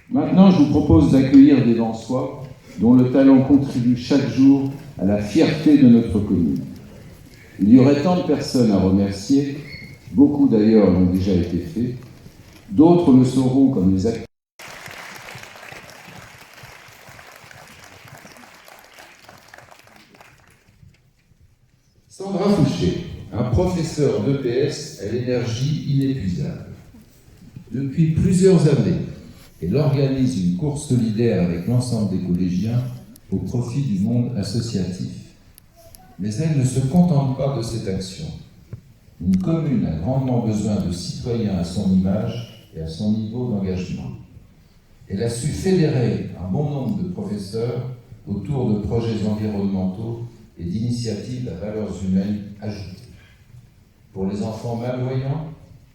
Maintenant, je vous propose d'accueillir des Lensois dont le talent contribue chaque jour à la fierté de notre commune. Il y aurait tant de personnes à remercier, beaucoup d'ailleurs l'ont déjà été fait, d'autres le seront comme les acteurs. Sandra Fouché, un professeur d'EPS à l'énergie inépuisable. Depuis plusieurs années, elle organise une course solidaire avec l'ensemble des collégiens au profit du monde associatif. Mais elle ne se contente pas de cette action. Une commune a grandement besoin de citoyens à son image et à son niveau d'engagement. Elle a su fédérer un bon nombre de professeurs autour de projets environnementaux et d'initiatives à valeurs humaines ajoutées. Pour les enfants malvoyants,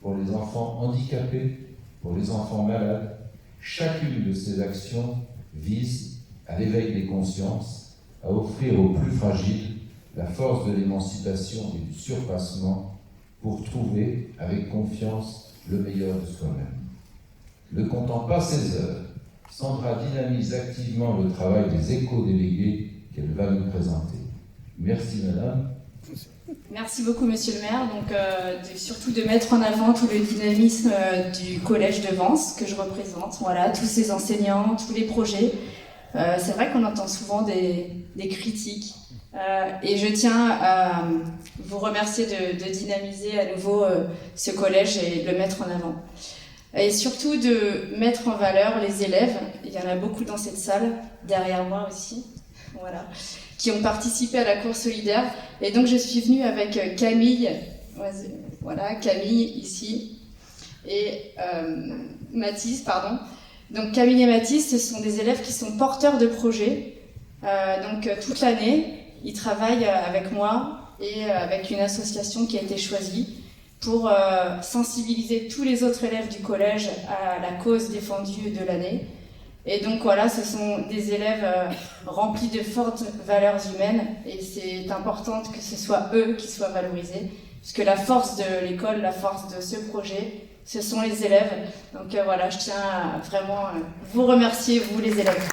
pour les enfants handicapés, pour les enfants malades, chacune de ces actions vise à l'éveil des consciences, à offrir aux plus fragiles la force de l'émancipation et du surpassement pour trouver avec confiance le meilleur de soi-même. Ne comptant pas ses heures, Sandra dynamise activement le travail des éco-délégués qu'elle va nous présenter. Merci madame. Merci beaucoup monsieur le maire, surtout de mettre en avant tout le dynamisme du collège de Vence que je représente, voilà, tous ces enseignants, tous les projets. C'est vrai qu'on entend souvent des critiques et je tiens à vous remercier de dynamiser à nouveau ce collège et de le mettre en avant. Et surtout de mettre en valeur les élèves, il y en a beaucoup dans cette salle, derrière moi aussi, voilà, qui ont participé à la course solidaire. Et donc je suis venue avec Camille, voilà, Camille ici, et Mathis, pardon. Donc Camille et Mathis, ce sont des élèves qui sont porteurs de projets. Toute l'année, ils travaillent avec moi et avec une association qui a été choisie pour sensibiliser tous les autres élèves du collège à la cause défendue de l'année. Et donc voilà, ce sont des élèves remplis de fortes valeurs humaines et c'est important que ce soit eux qui soient valorisés, puisque la force de l'école, la force de ce projet, ce sont les élèves. Donc voilà, je tiens à vraiment vous remercier, vous les élèves.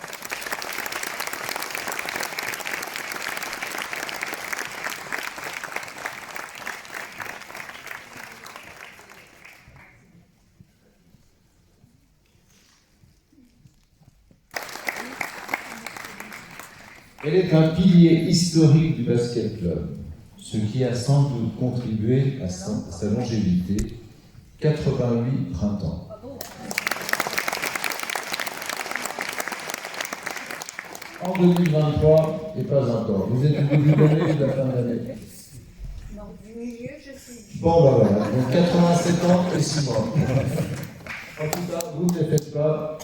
Elle est un pilier historique du basket club, ce qui a sans doute contribué à sa longévité, 88 printemps. En 2023, et pas encore. Vous êtes au début d'année ou de la fin d'année? du milieu, je suis. Bon, ben voilà, donc 87 ans et 6 mois. En tout cas, vous ne les faites pas,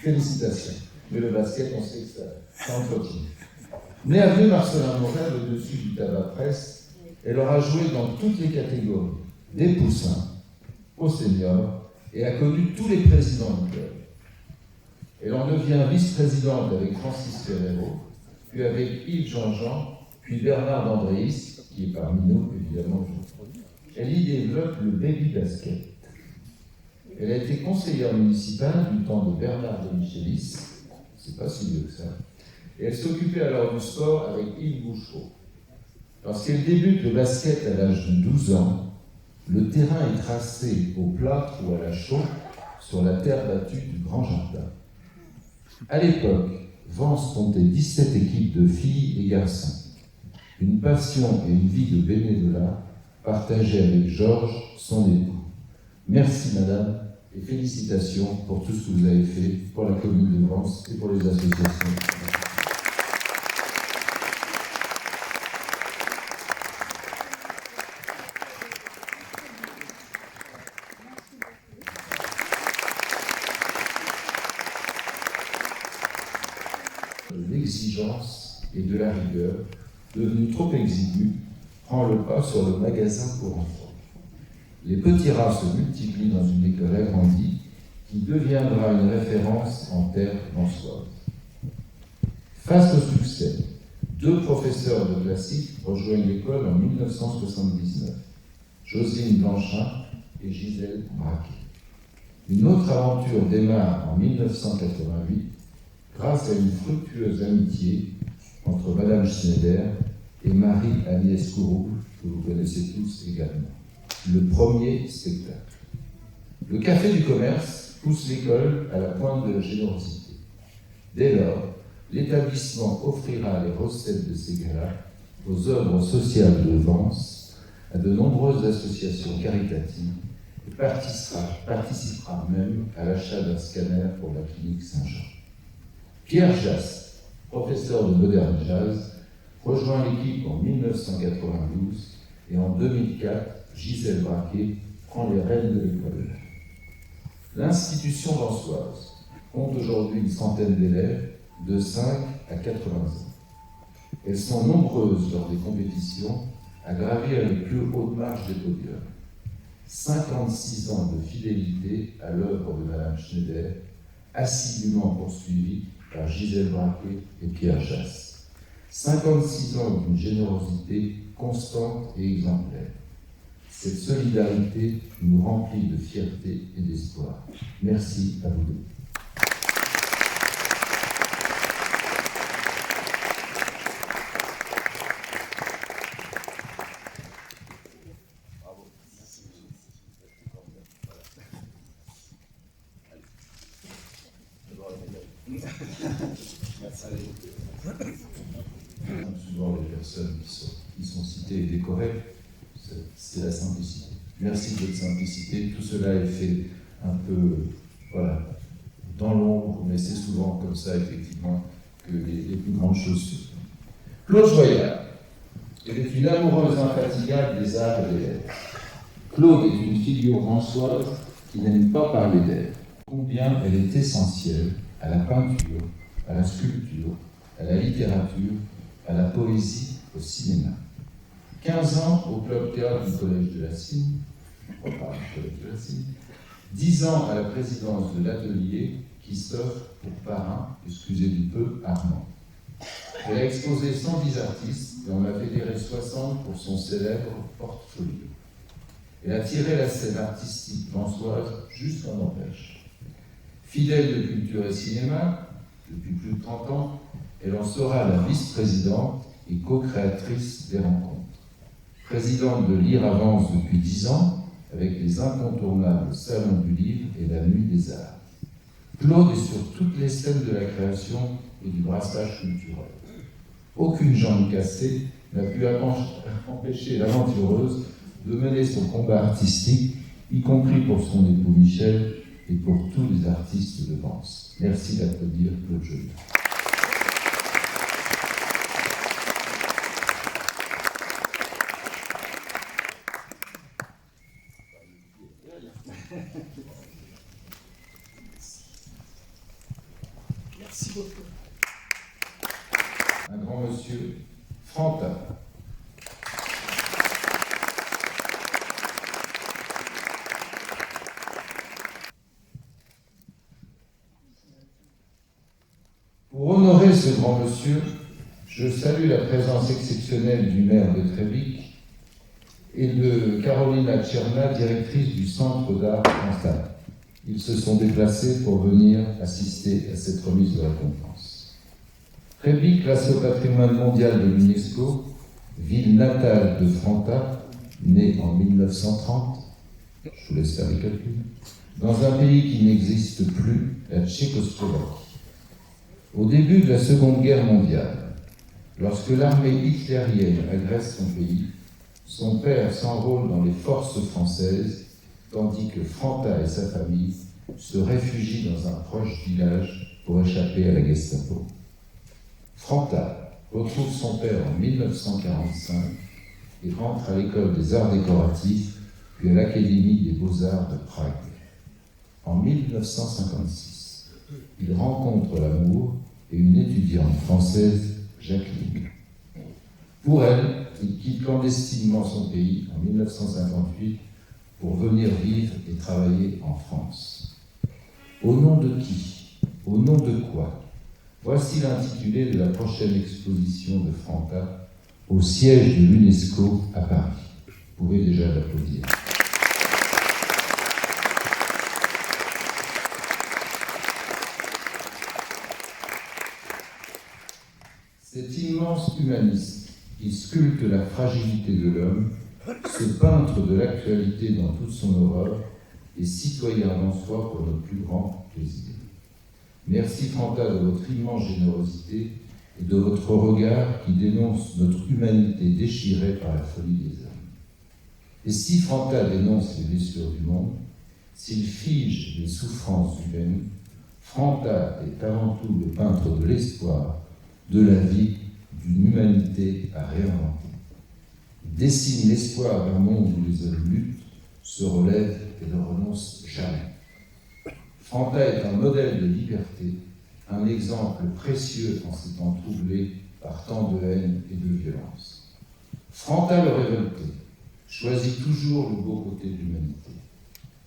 félicitations. Mais le basket, on sait que ça entretient. Née avenue Marcelin Morel, au-dessus du tabac presse, elle aura joué dans toutes les catégories, des poussins aux seniors, et a connu tous les présidents du club. Elle en devient vice-présidente avec Francis Ferrero, puis avec Yves Jean-Jean, puis Bernard d'Andréis, qui est parmi nous, évidemment. Elle y développe le baby basket. Elle a été conseillère municipale du temps de Bernard de Michelis, c'est pas si vieux que ça, et elle s'occupait alors du sport avec Yves Bouchereau. Lorsqu'elle débute le basket à l'âge de 12 ans, le terrain est tracé au plâtre ou à la chaux sur la terre battue du Grand Jardin. À l'époque, Vence comptait 17 équipes de filles et garçons. Une passion et une vie de bénévolat partagée avec Georges, son époux. Merci madame et félicitations pour tout ce que vous avez fait pour la commune de Vence et pour les associations. L'exigence et de la rigueur, devenue trop exiguë, prend le pas sur le magasin pour enfants. Les petits rats se multiplient dans une école agrandie qui deviendra une référence en terre vansoise. Face au succès, 2 professeurs de classique rejoignent l'école en 1979, Joselyne Blanchin et Gisèle Braquet. Une autre aventure démarre en 1988 grâce à une fructueuse amitié entre Madame Schneider et Marie-Agnès Couroul, que vous connaissez tous également. Le premier spectacle. Le Café du Commerce pousse l'école à la pointe de la générosité. Dès lors, l'établissement offrira les recettes de ces galas aux œuvres sociales de Vence, à de nombreuses associations caritatives et participera même à l'achat d'un scanner pour la clinique Saint-Jean. Pierre Jass, professeur de modern jazz, rejoint l'équipe en 1992 et en 2004, Gisèle Braquet prend les rênes de l'école. L'institution vansoise compte aujourd'hui une centaine d'élèves de 5 à 80 ans. Elles sont nombreuses lors des compétitions à gravir les plus hautes marches des podiums. 56 ans de fidélité à l'œuvre de Madame Schneider, assidûment poursuivie par Gisèle Braquet et Pierre Jass. 56 ans d'une générosité constante et exemplaire. Cette solidarité nous remplit de fierté et d'espoir. Merci à vous deux. Souvent les personnes qui sont citées et décorées, c'est la simplicité. Merci de votre simplicité. Tout cela est fait un peu, voilà, dans l'ombre, mais c'est souvent comme ça, effectivement, que les plus grandes choses se font. Claude Joyard, elle est une amoureuse infatigable des arts et des lettres. Claude est une figure vansoise qui n'aime pas parler d'elle. Combien elle est essentielle à la peinture, à la sculpture, à la littérature, à la poésie, au cinéma. 15 ans au club théâtre du Collège de la Cygne, 10 ans à la présidence de l'atelier qui s'offre pour parrain, excusez du peu, Armand. Elle a exposé 110 artistes et en a fédéré 60 pour son célèbre portfolio. Elle a tiré la scène artistique vansoise jusqu'en Norvège. Fidèle de culture et cinéma, depuis plus de 30 ans, elle en sera la vice-présidente et co-créatrice des rencontres. Présidente de Lire à Vence depuis 10 ans, avec les incontournables Salons du Livre et la Nuit des Arts. Claude est sur toutes les scènes de la création et du brassage culturel. Aucune jambe cassée n'a pu empêcher l'aventureuse de mener son combat artistique, y compris pour son époux Michel et pour tous les artistes de Vence. Merci d'applaudir Claude Joyard. Merci beaucoup. Un grand monsieur, Franta. Pour honorer ce grand monsieur, je salue la présence exceptionnelle du maire de Trévic et de Carolina Tcherna, directrice du Centre d'art Franta. Ils se sont déplacés pour venir assister à cette remise de récompense. Trévic, classé au patrimoine mondial de l'UNESCO, ville natale de Franta, née en 1930, je vous laisse faire les calculs, dans un pays qui n'existe plus, la Tchécoslovaquie. Au début de la Seconde Guerre mondiale, lorsque l'armée hitlérienne agresse son pays, son père s'enrôle dans les forces françaises, tandis que Franta et sa famille se réfugient dans un proche village pour échapper à la Gestapo. Franta retrouve son père en 1945 et rentre à l'école des arts décoratifs, puis à l'Académie des beaux-arts de Prague. En 1956, il rencontre l'amour et une étudiante française, Jacqueline. Pour elle, il quitte clandestinement son pays en 1958 pour venir vivre et travailler en France. Au nom de qui? Au nom de quoi? Voici l'intitulé de la prochaine exposition de Franta au siège de l'UNESCO à Paris. Vous pouvez déjà l'applaudir. Cet immense humaniste qui sculpte la fragilité de l'homme, ce peintre de l'actualité dans toute son horreur, et citoyen en soi pour notre plus grand plaisir. Merci Franta de votre immense générosité et de votre regard qui dénonce notre humanité déchirée par la folie des hommes. Et si Franta dénonce les blessures du monde, s'il fige les souffrances humaines, Franta est avant tout le peintre de l'espoir, de la vie, d'une humanité à réinventer. Il dessine l'espoir d'un monde où les hommes luttent, se relèvent et ne renoncent jamais. Franta est un modèle de liberté, un exemple précieux en ces temps troublés par tant de haine et de violence. Franta le révolté choisit toujours le beau côté de l'humanité.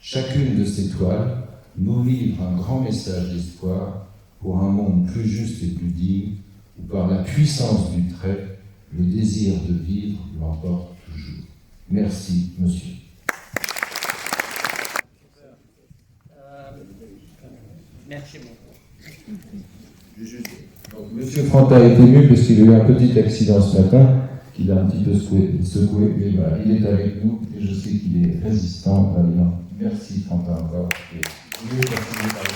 Chacune de ses toiles nous livre un grand message d'espoir pour un monde plus juste et plus digne, où par la puissance du trait, le désir de vivre l'emporte toujours. Merci, monsieur. Merci beaucoup. Donc, monsieur Franta est ému parce qu'il a eu un petit accident ce matin, qu'il a un petit peu secoué, mais voilà, il est avec nous et je sais qu'il est résistant, valiant. Merci Franta encore. Et je vais continuer par le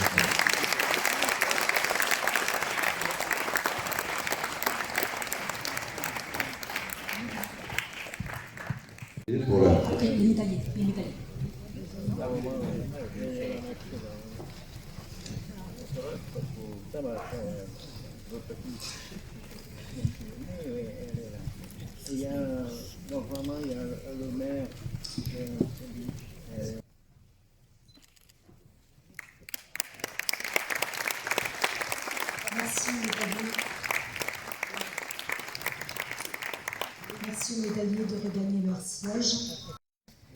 pour la... Il y a, normalement, il y a le maire. Merci, médaillé. Merci aux médaillés de regagner leur siège.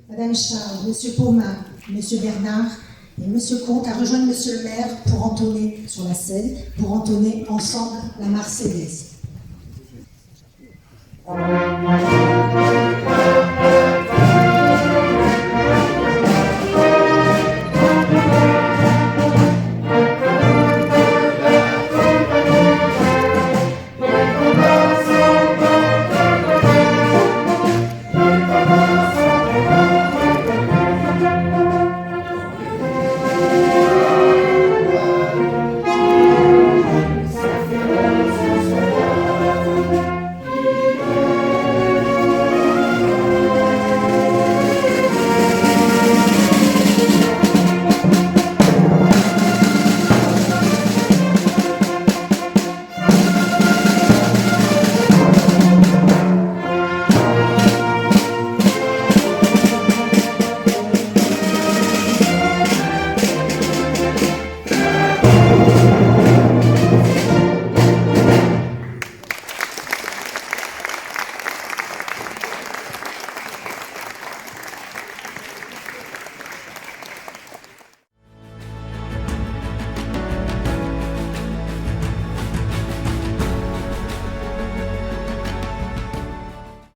Madame Charles, Monsieur Paumard, Monsieur Bernard et Monsieur Comte à rejoindre Monsieur le maire pour entonner sur la scène, pour entonner ensemble la Marseillaise.